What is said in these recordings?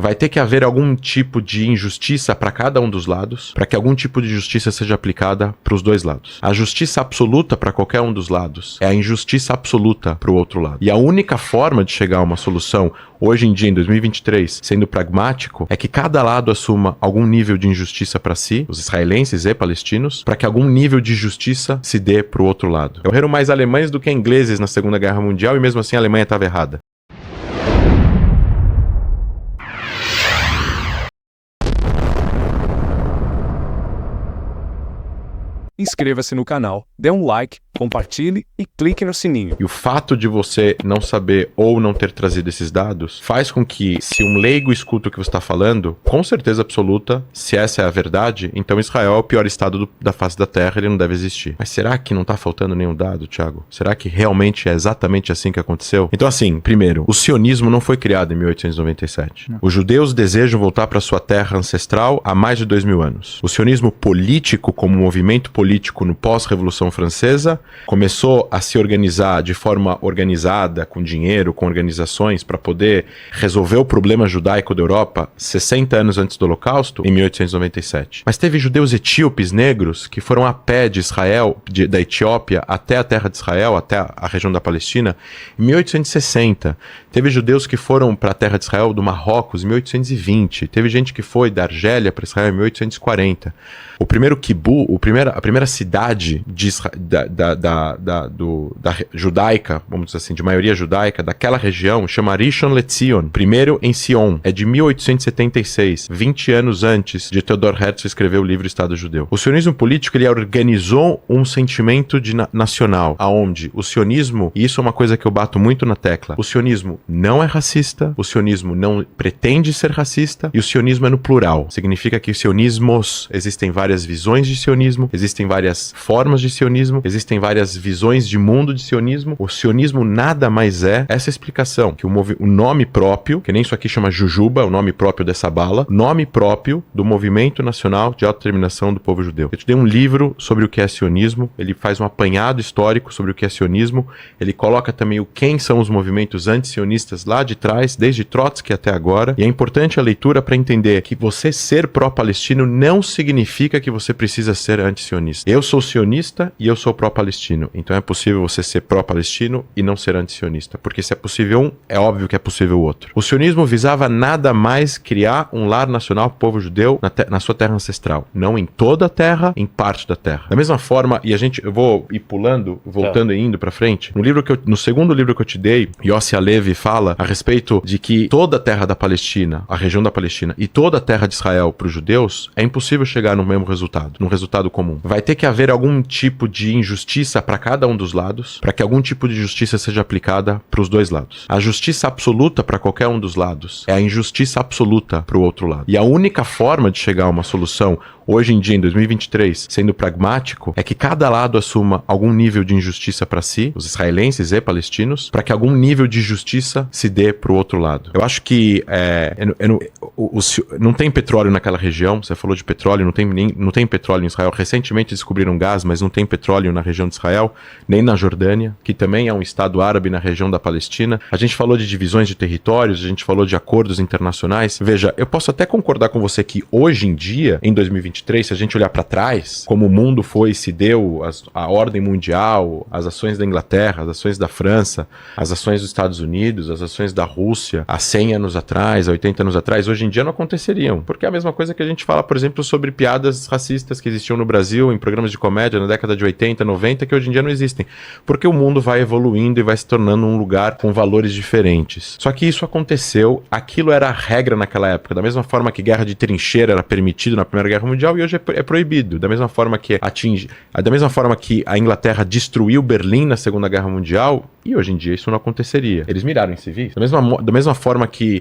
Vai ter que haver algum tipo de injustiça para cada um dos lados, para que algum tipo de justiça seja aplicada para os dois lados. A justiça absoluta para qualquer um dos lados é a injustiça absoluta para o outro lado. E a única forma de chegar a uma solução, hoje em dia, em 2023, sendo pragmático, é que cada lado assuma algum nível de injustiça para si, os israelenses e palestinos, para que algum nível de justiça se dê para o outro lado. Morreram mais alemães do que ingleses na Segunda Guerra Mundial e mesmo assim a Alemanha estava errada. Inscreva-se no canal, dê um like, compartilhe e clique no sininho. E o fato de você não saber ou não ter trazido esses dados faz com que, se um leigo escuta o que você está falando, com certeza absoluta, se essa é a verdade, então Israel é o pior estado da face da Terra, ele não deve existir. Mas será que não está faltando nenhum dado, Thiago? Será que realmente é exatamente assim que aconteceu? Então assim, primeiro, o sionismo não foi criado em 1897. Os judeus desejam voltar para sua terra ancestral há mais de 2000 anos. O sionismo político, como movimento político no pós-Revolução Francesa, começou a se organizar de forma organizada, com dinheiro, com organizações, para poder resolver o problema judaico da Europa 60 anos antes do Holocausto, em 1897. Mas teve judeus etíopes negros que foram a pé de Israel, da Etiópia até a terra de Israel, até a região da Palestina, em 1860. Teve judeus que foram para a terra de Israel do Marrocos em 1820. Teve gente que foi da Argélia para Israel em 1840. O primeiro kibu, a primeira cidade da judaica, vamos dizer assim, de maioria judaica, daquela região, chama Rishon LeZion, primeiro em Sion, é de 1876, 20 anos antes de Theodor Herzl escrever o livro Estado Judeu. O sionismo político, ele organizou um sentimento nacional, aonde o sionismo, e isso é uma coisa que eu bato muito na tecla, o sionismo não é racista, o sionismo não pretende ser racista, e o sionismo é no plural. Significa que sionismos, existem várias visões de sionismo, existem várias formas de sionismo, existem várias visões de mundo de sionismo. O sionismo nada mais é essa explicação, que o nome próprio, que nem isso aqui chama Jujuba, o nome próprio dessa bala, nome próprio do Movimento Nacional de Autodeterminação do Povo Judeu. Eu te dei um livro sobre o que é sionismo, ele faz um apanhado histórico sobre o que é sionismo, ele coloca também quem são os movimentos anti-sionistas lá de trás, desde Trotsky até agora, e é importante a leitura para entender que você ser pró-palestino não significa que você precisa ser anti-sionista. Eu sou sionista e eu sou pró-palestino. Então é possível você ser pró-palestino e não ser anti-sionista. Porque se é possível um, é óbvio que é possível o outro. O sionismo visava nada mais criar um lar nacional para o povo judeu na sua terra ancestral. Não em toda a terra, em parte da terra. Da mesma forma, e eu vou ir pulando, voltando e indo para frente, no segundo livro que eu te dei, Yossi Halevi fala a respeito de que toda a terra da Palestina, a região da Palestina e toda a terra de Israel para os judeus, é impossível chegar no mesmo resultado, num resultado comum. Vai ter que haver algum tipo de injustiça para cada um dos lados, para que algum tipo de justiça seja aplicada para os dois lados. A justiça absoluta para qualquer um dos lados é a injustiça absoluta para o outro lado. E a única forma de chegar a uma solução, hoje em dia, em 2023, sendo pragmático, é que cada lado assuma algum nível de injustiça para si, os israelenses e palestinos, para que algum nível de justiça se dê para o outro lado. Eu acho que não tem petróleo naquela região, você falou de petróleo, não tem petróleo em Israel. Recentemente descobriram gás, mas não tem petróleo na região de Israel, nem na Jordânia, que também é um estado árabe na região da Palestina. A gente falou de divisões de territórios, a gente falou de acordos internacionais. Veja, eu posso até concordar com você que hoje em dia, em 2023, se a gente olhar para trás, como o mundo se deu, a ordem mundial, as ações da Inglaterra, as ações da França, as ações dos Estados Unidos, as ações da Rússia, há 100 anos atrás, há 80 anos atrás, hoje em dia não aconteceriam. Porque é a mesma coisa que a gente fala, por exemplo, sobre piadas racistas que existiam no Brasil, em programas de comédia na década de 80, 90, que hoje em dia não existem. Porque o mundo vai evoluindo e vai se tornando um lugar com valores diferentes. Só que isso aconteceu, aquilo era a regra naquela época. Da mesma forma que guerra de trincheira era permitido na Primeira Guerra Mundial e hoje é proibido. Da mesma forma que a Inglaterra destruiu Berlim na Segunda Guerra Mundial, e hoje em dia isso não aconteceria. Eles miraram em civis. Da mesma forma que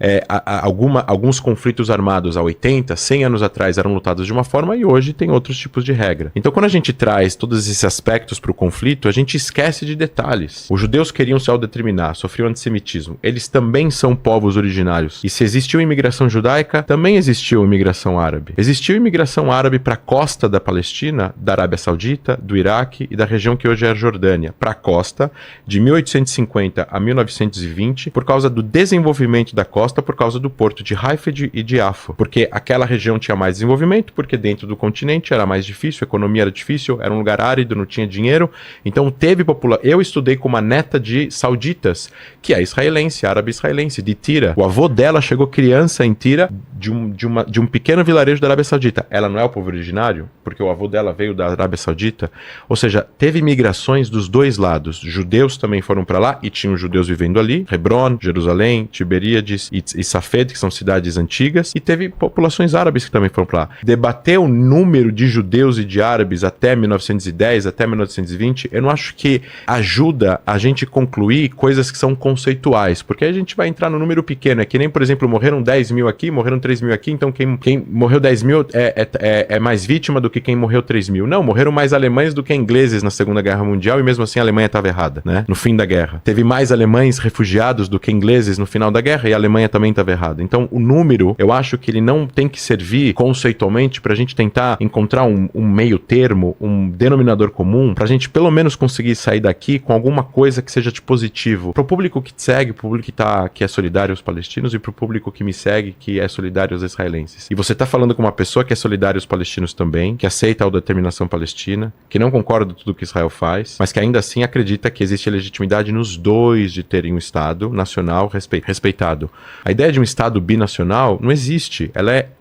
alguns conflitos armados há 80, 100 anos atrás eram lutados de uma forma e hoje tem outros tipos de regra. Então quando a gente traz todos esses aspectos para o conflito, a gente esquece de detalhes. Os judeus queriam se autodeterminar, sofriam antissemitismo. Eles também são povos originários. E se existiu imigração judaica, também existiu imigração árabe. Existiu imigração árabe para a costa da Palestina, da Arábia Saudita, do Iraque e da região que hoje é a Jordânia, para a costa, de 1850 a 1920, por causa do desenvolvimento da costa, por causa do porto de Haifa e de Jaffa. Porque aquela região tinha mais desenvolvimento, porque dentro do continente era mais difícil, a economia era difícil, era um lugar árido, não tinha dinheiro. Então teve população. Eu estudei com uma neta de sauditas, que é israelense, árabe-israelense, de Tira. O avô dela chegou criança em Tira de um pequeno vilarejo da Arábia Saudita. Ela não é o povo originário, porque o avô dela veio da Arábia Saudita. Ou seja, teve migrações dos dois lados. Judeus também foram para lá e tinham judeus vivendo ali. Hebron, Jerusalém, Tiberíades e Safed, que são cidades antigas. E teve populações árabes que também foram para lá. Debater o número de judeus e de árabes até 1910, até 1920, eu não acho que ajuda a gente concluir coisas que são conceituais, porque aí a gente vai entrar no número pequeno. É que nem, por exemplo, morreram 10 mil aqui, morreram 3 mil aqui, então quem morreu 10 mil é mais vítima do que quem morreu 3 mil. Não, morreram mais alemães do que ingleses na Segunda Guerra Mundial e mesmo assim a Alemanha estava errada, né? No fim da guerra. Teve mais alemães refugiados do que ingleses no final da guerra e a Alemanha também estava errada. Então o número, eu acho que ele não tem que servir conceitualmente pra gente tentar encontrar um meio termo, um denominador comum, pra gente pelo menos conseguir sair daqui com alguma coisa que seja de positivo. Pro público que te segue, pro público que é solidário aos palestinos e pro público que me segue, que é solidário aos israelenses. E você tá falando com uma pessoa que é solidária aos palestinos também, que aceita a autodeterminação palestina, que não concorda com tudo que Israel faz, mas que ainda assim acredita que existe legitimidade nos dois de terem um Estado nacional respeitado. A ideia de um Estado binacional não existe.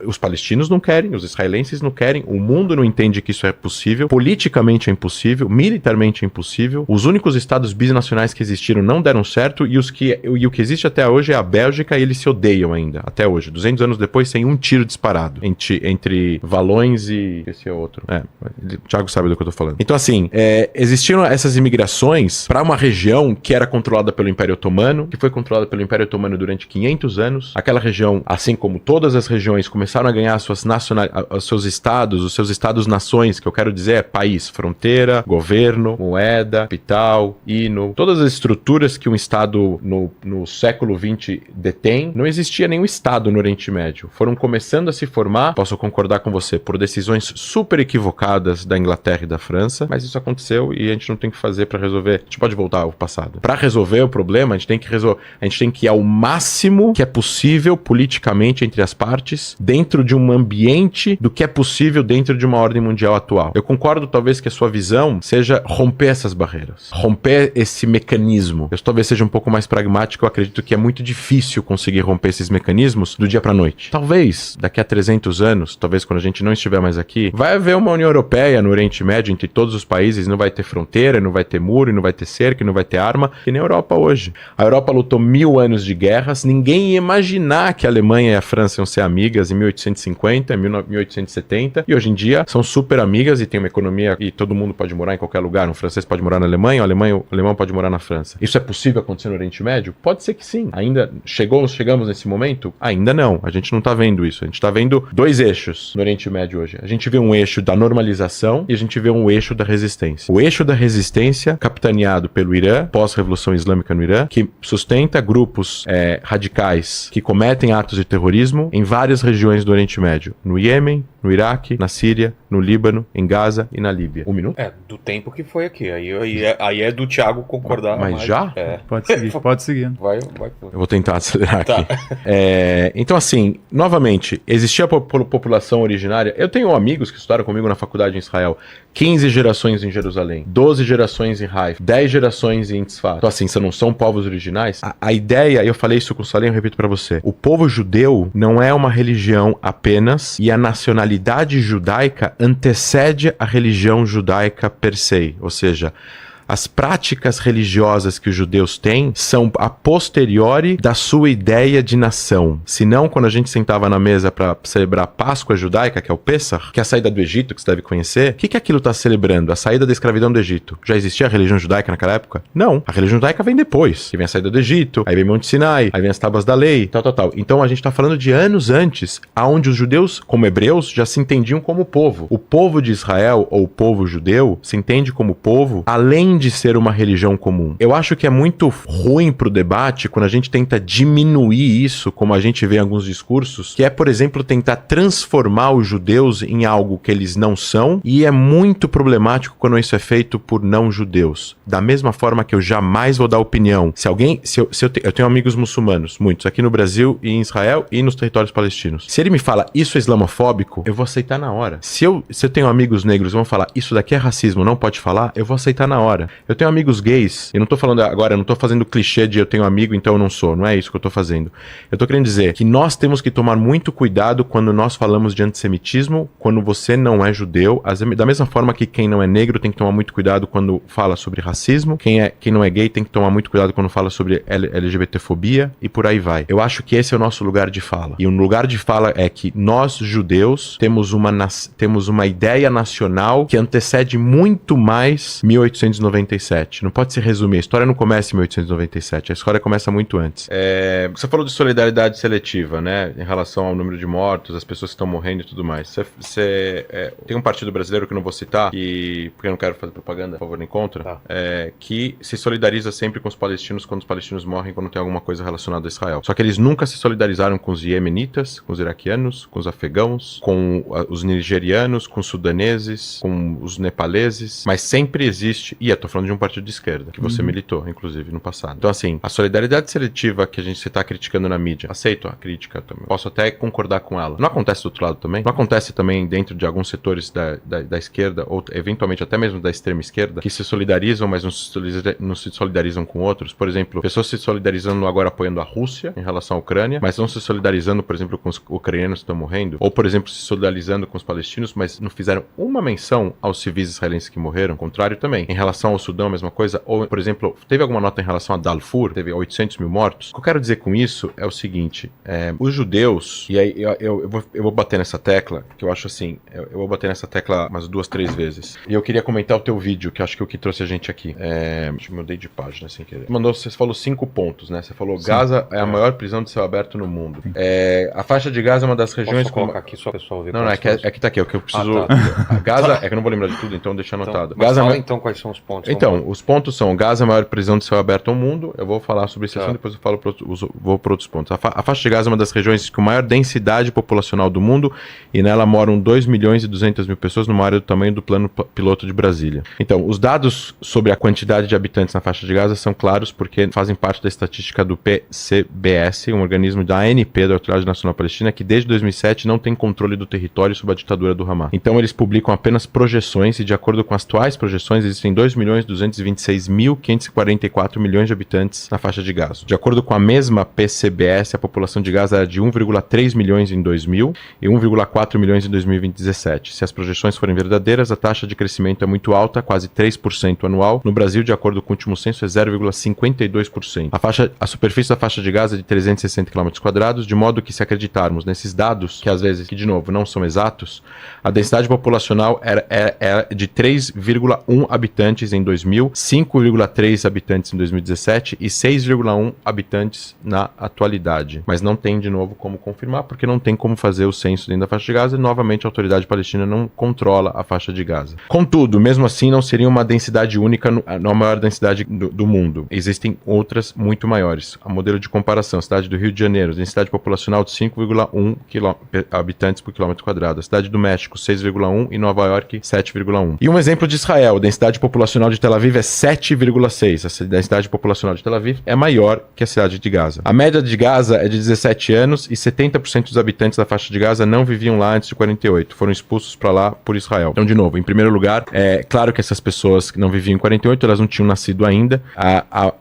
Os palestinos não querem, os israelenses não querem, o mundo não entende que isso é possível, politicamente é impossível, militarmente é impossível. Os únicos Estados binacionais que existiram não deram certo e o que existe até hoje é a Bélgica e eles se odeiam ainda, até hoje. 200 anos depois, sem um tiro disparado entre Valões e esse é outro. O Thiago sabe do que eu tô falando. Então assim, existiram essas imigrações para uma região que era controlada pelo Império Otomano, que foi controlada pelo Império Otomano durante 500 anos. Aquela região, assim como todas as regiões, começaram a ganhar os seus estados-nações, que eu quero dizer é país, fronteira, governo, moeda, capital, hino, todas as estruturas que um Estado no século XX detém. Não existia nenhum Estado no Oriente Médio. Foram começando a se formar, posso concordar com você, por decisões super equivocadas da Inglaterra e da França, mas isso aconteceu e a gente não tem que fazer para resolver. A gente pode voltar ao passado. Para resolver o problema, a gente tem que ir ao máximo que é possível politicamente entre as partes, dentro de um ambiente do que é possível dentro de uma ordem mundial atual. Eu concordo talvez que a sua visão seja romper essas barreiras, romper esse mecanismo. Eu talvez seja um pouco mais pragmático, eu acredito que é muito difícil conseguir romper esses mecanismos do dia pra noite. Talvez daqui a 300 anos, talvez quando a gente não estiver mais aqui, vai haver uma União Europeia no Oriente Médio entre todos os países, não vai ter fronteira, não vai ter muro, não vai ter cerca, não vai ter arma, que nem a Europa hoje. A Europa lutou 1000 anos de guerras, ninguém ia imaginar que a Alemanha e a França iam ser amigas em 1850, em 1870, e hoje em dia são super amigas e tem uma economia e todo mundo pode morar em qualquer lugar. Um francês pode morar na Alemanha, o alemão pode morar na França. Isso é possível acontecer no Oriente Médio? Pode ser que sim. Ainda chegamos nesse momento? Ainda não. A gente não tá vendo isso. A gente tá vendo dois eixos no Oriente Médio hoje. A gente vê um eixo da normalização e a gente vê um eixo da resistência. O eixo da resistência, capitaneado pelo Irã, pós-revolução islâmica no Irã, que sustenta grupos radicais que cometem atos de terrorismo em várias regiões do Oriente Médio. No Iêmen, no Iraque, na Síria, no Líbano, em Gaza e na Líbia. Um minuto? Do tempo que foi aqui. Aí é do Thiago concordar. Mas já? Pode seguir, pode seguir. Vai. Eu vou tentar acelerar Tá. aqui. Então, assim, novamente, existia a população originária. Eu tenho amigos que estudaram comigo na faculdade em Israel. 15 gerações em Jerusalém, 12 gerações em Haifa, 10 gerações em Tzfat. Então, assim, se não são povos originais, a ideia, eu falei isso com o Salem, eu repito pra você, o povo judeu não é uma religião apenas e a nacionalidade judaica antecede a religião judaica per se, ou seja, As práticas religiosas que os judeus têm são a posteriori da sua ideia de nação. Senão, quando a gente sentava na mesa para celebrar a Páscoa judaica, que é o Pessach, que é a saída do Egito, que você deve conhecer, o que aquilo está celebrando? A saída da escravidão do Egito. Já existia a religião judaica naquela época? Não. A religião judaica vem depois. Que vem a saída do Egito, aí vem Monte Sinai, aí vem as tábuas da lei, tal. Então a gente está falando de anos antes, aonde os judeus, como hebreus, já se entendiam como povo. O povo de Israel, ou o povo judeu, se entende como povo, além de ser uma religião comum. Eu acho que é muito ruim pro debate quando a gente tenta diminuir isso, como a gente vê em alguns discursos, que é, por exemplo, tentar transformar os judeus em algo que eles não são, e é muito problemático quando isso é feito por não judeus. Da mesma forma que eu jamais vou dar opinião. Eu tenho amigos muçulmanos, muitos, aqui no Brasil e em Israel e nos territórios palestinos. Se ele me fala isso é islamofóbico, eu vou aceitar na hora. Se eu tenho amigos negros e vão falar isso daqui é racismo, não pode falar, eu vou aceitar na hora. Eu tenho amigos gays, eu não tô falando agora, eu não tô fazendo clichê de eu tenho amigo, então eu não sou. Não é isso que eu tô fazendo. Eu tô querendo dizer que nós temos que tomar muito cuidado quando nós falamos de antissemitismo, quando você não é judeu, da mesma forma que quem não é negro tem que tomar muito cuidado quando fala sobre racismo, quem não é gay tem que tomar muito cuidado quando fala sobre LGBTfobia e por aí vai. Eu acho que esse é o nosso lugar de fala. E um lugar de fala é que nós, judeus, temos uma ideia nacional que antecede muito mais 1897. Não pode se resumir. A história não começa em 1897. A história começa muito antes. Você falou de solidariedade seletiva, né? Em relação ao número de mortos, as pessoas que estão morrendo e tudo mais. Tem um partido brasileiro que eu não vou citar, porque eu não quero fazer propaganda a favor nem contra, que se solidariza sempre com os palestinos quando os palestinos morrem, quando tem alguma coisa relacionada a Israel. Só que eles nunca se solidarizaram com os iemenitas, com os iraquianos, com os afegãos, com os nigerianos, com os sudaneses, com os nepaleses, mas sempre existe, e eu tô falando de um partido de esquerda, que você militou, inclusive, no passado. Então, assim, a solidariedade seletiva que você tá criticando na mídia, aceito a crítica também, posso até concordar com ela. Não acontece do outro lado também? Não acontece também dentro de alguns setores da esquerda, ou eventualmente até mesmo da extrema esquerda, que se solidarizam, mas não se solidarizam com outros? Por exemplo, pessoas se solidarizando agora apoiando a Rússia em relação à Ucrânia, mas não se solidarizando, por exemplo, com os ucranianos que estão morrendo, ou, por exemplo, se solidarizando com os palestinos, mas não fizeram uma menção aos civis israelenses que morreram, ao contrário também. Em relação ao Sudão, a mesma coisa, ou, por exemplo, teve alguma nota em relação a Darfur, teve 800 mil mortos. O que eu quero dizer com isso é o seguinte, os judeus, e aí eu vou bater nessa tecla, que eu acho assim, eu vou bater nessa tecla umas 2, 3 vezes. E eu queria comentar o teu vídeo, que acho que é o que trouxe a gente aqui. Deixa eu mudei de página sem querer. Você falou 5 pontos, né? Você falou, sim, Gaza é a maior prisão de céu aberto no mundo. A faixa de Gaza é uma das regiões... Posso colocar aqui só o pessoal ver? Não, é que tá aqui, é o que eu preciso... Gaza, é que eu não vou lembrar de tudo, então deixa anotado. Então, Gaza fala então quais são os pontos. Então, os pontos são, Gaza é a maior prisão de céu aberto ao mundo, eu vou falar sobre esse assunto, depois eu vou para outros pontos. A faixa de Gaza é uma das regiões com maior densidade populacional do mundo, e nela moram 2.200.000 pessoas, numa área do tamanho do plano piloto de Brasília. Então, os dados sobre a quantidade de habitantes na faixa de Gaza são claros porque fazem parte da estatística do PCBS, um organismo da ANP, da Autoridade Nacional Palestina, que desde 2007 não tem controle do território sob a ditadura do Hamas. Então, eles publicam apenas projeções, e de acordo com as atuais projeções, existem 2.226.544 milhões de habitantes na faixa de Gaza. De acordo com a mesma PCBS, a população de Gaza era de 1,3 milhões em 2000 e 1,4 milhões em 2017. Se as projeções forem verdadeiras, a taxa de crescimento é muito alta, quase 3% anual. No Brasil, de acordo com o último censo, é 0,52%. A superfície da faixa de Gaza é de 360 km², de modo que, se acreditarmos nesses dados, que às vezes, que de novo, não são exatos, a densidade populacional era de 3,1 habitantes em 2000, 5,3 habitantes em 2017 e 6,1 habitantes na atualidade. Mas não tem, de novo, como confirmar, porque não tem como fazer o censo dentro da faixa de Gaza, e novamente a autoridade palestina não controla a faixa de Gaza. Contudo, mesmo assim, não seria uma densidade única, na maior densidade do mundo. Existem outras muito maiores. A modelo de comparação, a cidade do Rio de Janeiro, densidade populacional de 5,1 habitantes por quilômetro quadrado. A cidade do México, 6,1 e Nova York, 7,1. E um exemplo de Israel, a densidade populacional de Tel Aviv é 7,6. A densidade populacional de Tel Aviv é maior que a cidade de Gaza. A média de Gaza é de 17 anos e 70% dos habitantes da faixa de Gaza não viviam lá antes de 48. Foram expulsos para lá por Israel. Então, de novo, em primeiro lugar, é claro que essas pessoas que não viviam em 48, elas não tinham nascido ainda.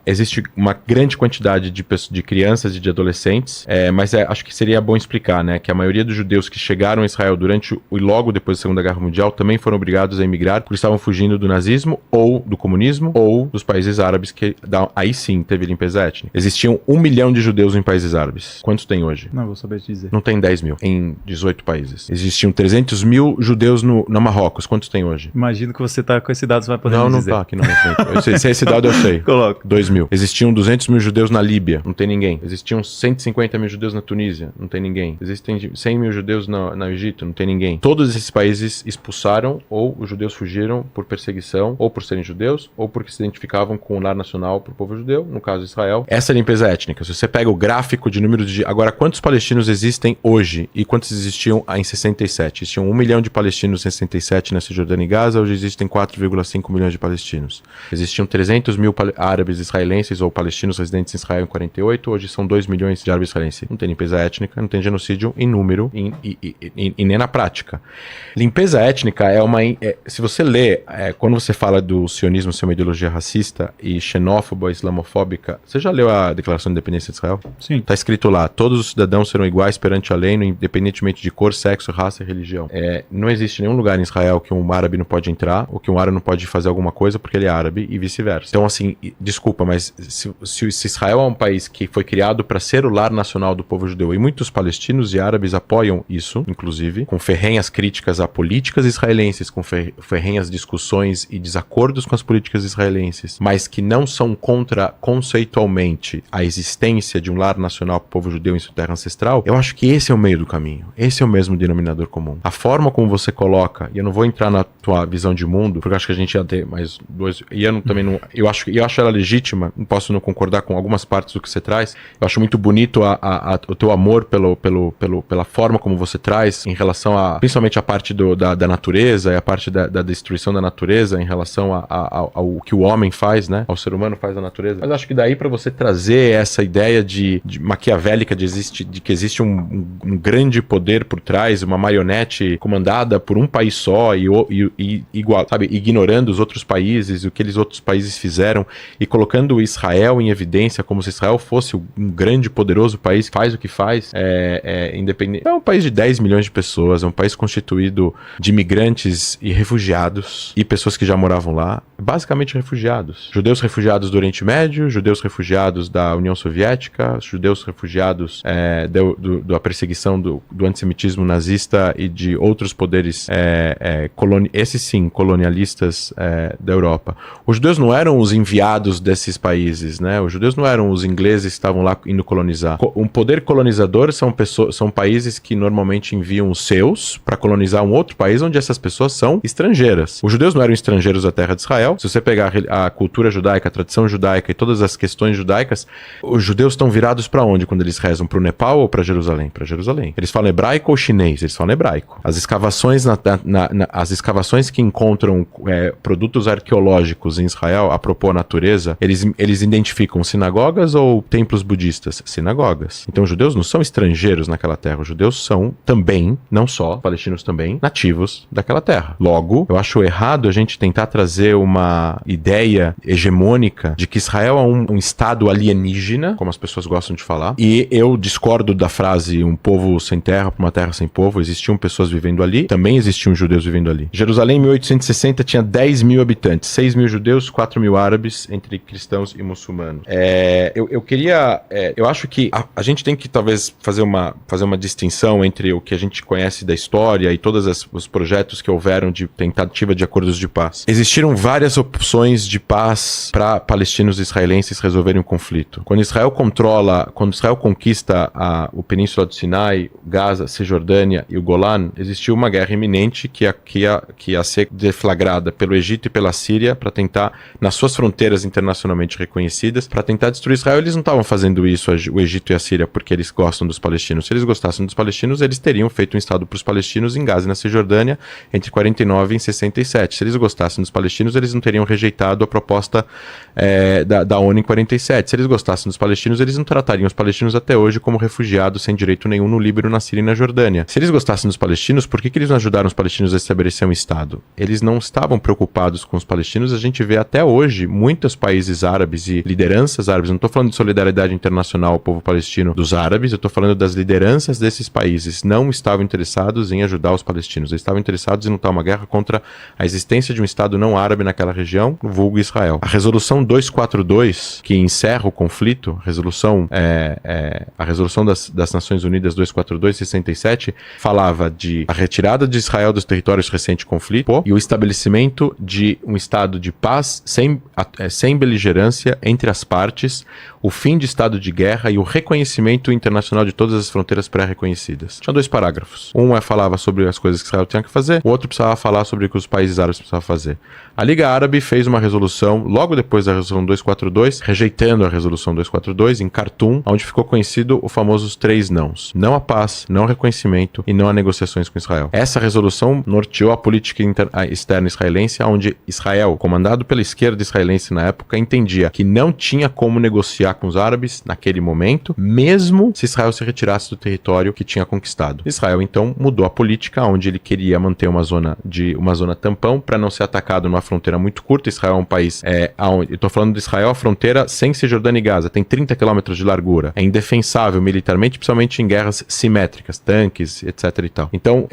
Existe uma grande quantidade de crianças e de adolescentes, mas acho que seria bom explicar, né, que a maioria dos judeus que chegaram a Israel durante e logo depois da Segunda Guerra Mundial também foram obrigados a emigrar porque estavam fugindo do nazismo ou ou do comunismo ou dos países árabes que aí sim teve limpeza étnica. Existiam 1 milhão de judeus em países árabes. Quantos tem hoje? Não vou saber te dizer. Não tem 10 mil em 18 países. Existiam 300 mil judeus no Marrocos. Quantos tem hoje? Imagino que você tá com esse dado, você vai poder Não, me não dizer. tá aqui na minha frente. Se esse dado eu sei. Coloca. 2 mil. Existiam 200 mil judeus na Líbia. Não tem ninguém. Existiam 150 mil judeus na Tunísia. Não tem ninguém. Existem 100 mil judeus no Egito. Não tem ninguém. Todos esses países expulsaram ou os judeus fugiram por perseguição ou por serem judeus ou porque se identificavam com o lar nacional pro povo judeu, no caso Israel. Essa é a limpeza étnica. Se você pega o gráfico de número de... Agora, quantos palestinos existem hoje e quantos existiam em 67? Existiam 1 milhão de palestinos em 67 na Cisjordânia e Gaza. Hoje existem 4,5 milhões de palestinos. Existiam 300 mil árabes israelenses ou palestinos residentes em Israel em 48. Hoje são 2 milhões de árabes israelenses. Não tem limpeza étnica, não tem genocídio em número e nem na prática. Limpeza étnica é uma... se você lê, quando você fala do sionismo ser uma ideologia racista e xenófoba, islamofóbica, você já leu a Declaração de Independência de Israel? Sim. Tá escrito lá, todos os cidadãos serão iguais perante a lei, independentemente de cor, sexo, raça e religião. Não existe nenhum lugar em Israel que um árabe não pode entrar ou que um árabe não pode fazer alguma coisa porque ele é árabe e vice-versa. Então, assim, desculpa, mas se Israel é um país que foi criado para ser o lar nacional do povo judeu e muitos palestinos e árabes apoiam isso, inclusive, com ferrenhas críticas a políticas israelenses, com ferrenhas discussões e desacordos com as políticas israelenses, mas que não são contra conceitualmente a existência de um lar nacional para o povo judeu em sua terra ancestral, eu acho que esse é o meio do caminho. Esse é o mesmo denominador comum. A forma como você coloca, e eu não vou entrar na tua visão de mundo, porque eu acho que a gente ia ter mais dois, e eu também não, eu acho ela legítima, não posso não concordar com algumas partes do que você traz, eu acho muito bonito o teu amor pela forma como você traz em relação a, principalmente a parte da natureza e a parte da destruição da natureza em relação ao que o homem faz, né, ao ser humano faz da natureza, mas acho que daí para você trazer essa ideia de maquiavélica de que existe um grande poder por trás, uma marionete comandada por um país só e igual, sabe, ignorando os outros países, o que eles outros países fizeram e colocando Israel em evidência como se Israel fosse um grande poderoso país que faz o que faz, independente. É um país de 10 milhões de pessoas, é um país constituído de imigrantes e refugiados e pessoas que já moravam lá, basicamente refugiados. Judeus refugiados do Oriente Médio, judeus refugiados da União Soviética, judeus refugiados da perseguição do antissemitismo nazista e de outros poderes esses sim, colonialistas da Europa. Os judeus não eram os enviados desses países, né? Os judeus não eram os ingleses que estavam lá indo colonizar. Um poder colonizador são países que normalmente enviam os seus para colonizar um outro país onde essas pessoas são estrangeiras. Os judeus não eram estrangeiros da terra de Israel. Se você pegar a cultura judaica, a tradição judaica e todas as questões judaicas, os judeus estão virados para onde quando eles rezam? Para o Nepal ou para Jerusalém? Para Jerusalém. Eles falam hebraico ou chinês? Eles falam hebraico. As escavações que encontram produtos arqueológicos em Israel, a propor a natureza, eles identificam sinagogas ou templos budistas? Sinagogas. Então os judeus não são estrangeiros naquela terra. Os judeus são também, não só, palestinos também, nativos daquela terra. Logo, eu acho errado a gente tentar trazer uma ideia hegemônica de que Israel é um estado alienígena, como as pessoas gostam de falar, e eu discordo da frase um povo sem terra para uma terra sem povo. Existiam pessoas vivendo ali, também existiam judeus vivendo ali. Jerusalém, em 1860, tinha 10 mil habitantes, 6 mil judeus, 4 mil árabes, entre cristãos e muçulmanos. Eu acho que a gente tem que talvez fazer uma distinção entre o que a gente conhece da história e todos os projetos que houveram de tentativa de acordos de paz. Existiram várias opções de paz para palestinos e israelenses resolverem o conflito. Quando Israel conquista o Península do Sinai, Gaza, Cisjordânia e o Golan, existiu uma guerra iminente que ia ser deflagrada pelo Egito e pela Síria para tentar, nas suas fronteiras internacionalmente reconhecidas, para tentar destruir Israel. Eles não estavam fazendo isso, o Egito e a Síria, porque eles gostam dos palestinos. Se eles gostassem dos palestinos, eles teriam feito um estado para os palestinos em Gaza e na Cisjordânia entre 49 e 67. Se eles gostassem dos palestinos, eles não teriam rejeitado a proposta da ONU em 47. Se eles gostassem dos palestinos, eles não tratariam os palestinos até hoje como refugiados sem direito nenhum no Líbano, na Síria e na Jordânia. Se eles gostassem dos palestinos, por que eles não ajudaram os palestinos a estabelecer um estado? Eles não estavam preocupados com os palestinos. A gente vê até hoje muitos países árabes e lideranças árabes, não estou falando de solidariedade internacional ao povo palestino dos árabes, eu estou falando das lideranças desses países, não estavam interessados em ajudar os palestinos, eles estavam interessados em lutar uma guerra contra a existência de um estado não árabe naquela região, vulgo Israel. A resolução 242, que encerra o conflito, a resolução das Nações Unidas 242/67, falava de a retirada de Israel dos territórios recente conflito e o estabelecimento de um estado de paz sem beligerância entre as partes, o fim de estado de guerra e o reconhecimento internacional de todas as fronteiras pré-reconhecidas. Tinha 2 parágrafos. Um falava sobre as coisas que Israel tinha que fazer, o outro precisava falar sobre o que os países árabes precisavam fazer. A Liga Árabe fez uma resolução, logo depois da resolução 242, rejeitando a resolução 242 em Khartoum, onde ficou conhecido o famoso 3 nãos. Não a paz, não ao reconhecimento e não a negociações com Israel. Essa resolução norteou a política externa israelense, onde Israel, comandado pela esquerda israelense na época, entendia que não tinha como negociar com os árabes naquele momento, mesmo se Israel se retirasse do território que tinha conquistado. Israel então mudou a política, onde ele queria manter uma zona tampão para não ser atacado numa fronteira muito curta. Israel é um país, eu estou falando de Israel, a fronteira sem Cisjordânia e Gaza, tem 30 quilômetros de largura, é indefensável militarmente, principalmente em guerras simétricas, tanques, etc e tal. Então,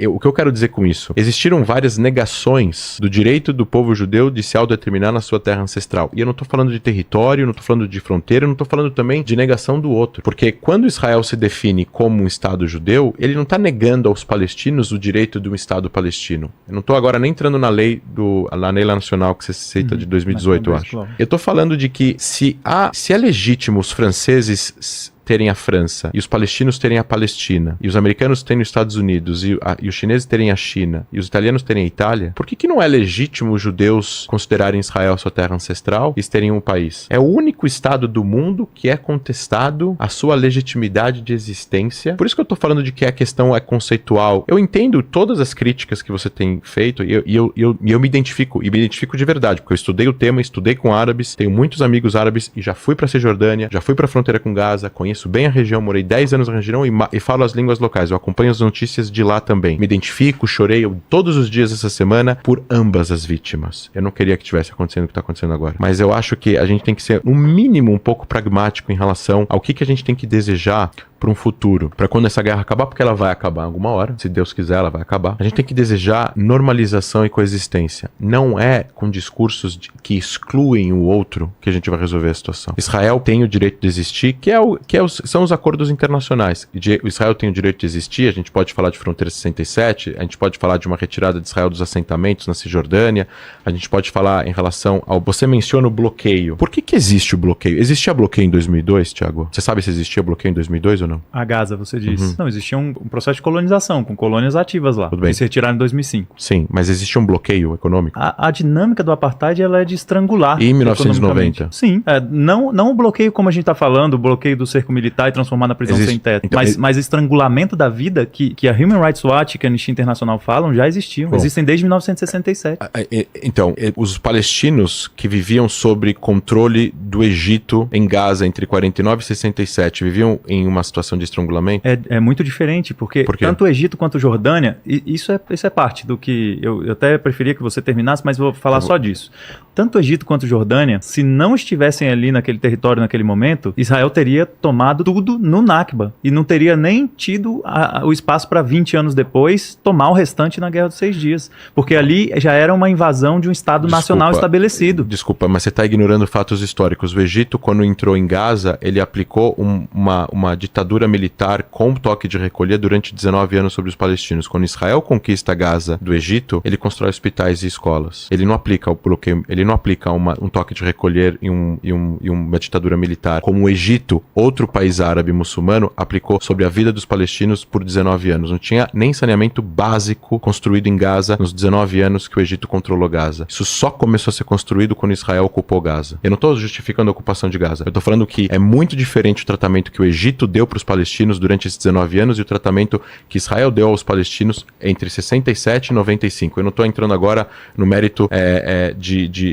o que eu quero dizer com isso? Existiram várias negações do direito do povo judeu de se autodeterminar na sua terra ancestral. E eu não estou falando de território, não estou falando de fronteira, eu não estou falando também de negação do outro. Porque quando Israel se define como um Estado judeu, ele não está negando aos palestinos o direito de um Estado palestino. Eu não estou agora nem entrando na lei nacional que você cita de 2018, eu acho. Eu estou falando de que se é legítimo os franceses terem a França, e os palestinos terem a Palestina, e os americanos terem os Estados Unidos, e os chineses terem a China, e os italianos terem a Itália, por que não é legítimo os judeus considerarem Israel sua terra ancestral e terem um país? É o único estado do mundo que é contestado a sua legitimidade de existência. Por isso que eu tô falando de que a questão é conceitual. Eu entendo todas as críticas que você tem feito, e eu me identifico de verdade, porque eu estudei o tema, estudei com árabes, tenho muitos amigos árabes, e já fui pra Cisjordânia, já fui pra fronteira com Gaza, conheço bem a região, morei 10 anos na região e falo as línguas locais. Eu acompanho as notícias de lá também. Me identifico, chorei todos os dias essa semana por ambas as vítimas. Eu não queria que tivesse acontecendo o que está acontecendo agora. Mas eu acho que a gente tem que ser, no mínimo, um pouco pragmático em relação ao que a gente tem que desejar para um futuro, para quando essa guerra acabar, porque ela vai acabar alguma hora, se Deus quiser ela vai acabar. A gente tem que desejar normalização e coexistência. Não é com discursos que excluem o outro que a gente vai resolver a situação. Israel tem o direito de existir, são os acordos internacionais. Israel tem o direito de existir, a gente pode falar de fronteira 67, a gente pode falar de uma retirada de Israel dos assentamentos na Cisjordânia, a gente pode falar em relação ao... Você menciona o bloqueio. Por que existe o bloqueio? Existia bloqueio em 2002, Thiago? Você sabe se existia bloqueio em 2002 ou não? A Gaza, você disse. Não, existia um processo de colonização, com colônias ativas lá. Tudo bem. Que se retiraram em 2005. Sim, mas existia um bloqueio econômico? A dinâmica do apartheid, ela é de estrangular. E em 1990? Sim. Não o bloqueio como a gente está falando, o bloqueio do cerco militar e transformar na prisão sem teto. Então, mas estrangulamento da vida que a Human Rights Watch e que a Anistia Internacional falam já existiam. Bom, existem desde 1967. Então, os palestinos que viviam sob controle do Egito em Gaza entre 49 e 67 viviam em uma situação de estrangulamento? É muito diferente, porque tanto o Egito quanto a Jordânia, isso é parte do que eu até preferia que você terminasse, mas vou falar só disso. Tanto o Egito quanto a Jordânia, se não estivessem ali naquele território naquele momento, Israel teria tomado tudo no Nakba e não teria nem tido o espaço para 20 anos depois tomar o restante na Guerra dos 6 Dias, porque ali já era uma invasão de um Estado nacional estabelecido. Desculpa, mas você está ignorando fatos históricos. O Egito, quando entrou em Gaza, ele aplicou uma ditadura militar com toque de recolher durante 19 anos sobre os palestinos. Quando Israel conquista Gaza do Egito, ele constrói hospitais e escolas. Ele não aplica o bloqueio, ele não aplica um toque de recolher e uma ditadura militar, como o Egito, outro país árabe muçulmano, aplicou sobre a vida dos palestinos por 19 anos. Não tinha nem saneamento básico construído em Gaza nos 19 anos que o Egito controlou Gaza. Isso só começou a ser construído quando Israel ocupou Gaza. Eu não estou justificando a ocupação de Gaza. Eu estou falando que é muito diferente o tratamento que o Egito deu para os palestinos durante esses 19 anos e o tratamento que Israel deu aos palestinos entre 67 e 95. Eu não estou entrando agora no mérito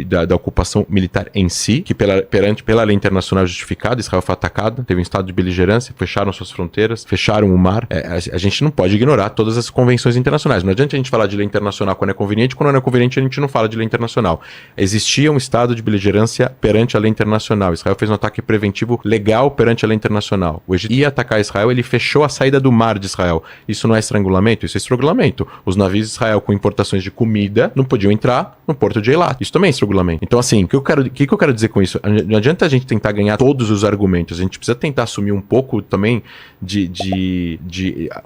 da ocupação militar em si, que pela lei internacional justificada, Israel foi atacada, teve um estado de beligerância, fecharam suas fronteiras, fecharam o mar. A gente não pode ignorar todas as convenções internacionais. Não adianta a gente falar de lei internacional quando é conveniente, quando não é conveniente a gente não fala de lei internacional. Existia um estado de beligerância perante a lei internacional. Israel fez um ataque preventivo legal perante a lei internacional. O Egito ia atacar Israel, ele fechou a saída do mar de Israel. Isso não é estrangulamento? Isso é estrangulamento. Os navios de Israel com importações de comida não podiam entrar no porto de Eilat. Isso também é estrangulamento. Então, assim, o que eu quero dizer com isso? Não adianta a gente tentar ganhar todos os argumentos. A gente precisa tentar assumir um pouco também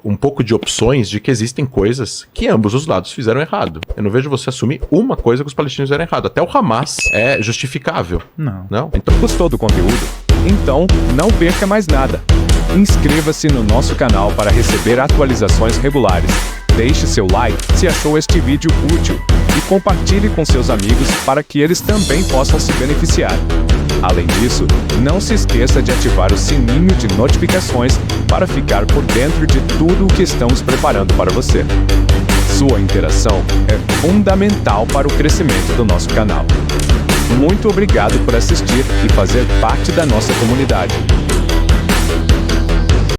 um pouco de opções de que existem coisas que ambos os lados fizeram errado. Eu não vejo você assumir uma coisa que os palestinos fizeram errado. Até o Hamas é justificável. Não. Então, Gostou do conteúdo? Então, não perca mais nada. Inscreva-se no nosso canal para receber atualizações regulares. Deixe seu like se achou este vídeo útil e compartilhe com seus amigos para que eles também possam se beneficiar. Além disso, não se esqueça de ativar o sininho de notificações para ficar por dentro de tudo o que estamos preparando para você. Sua interação é fundamental para o crescimento do nosso canal. Muito obrigado por assistir e fazer parte da nossa comunidade.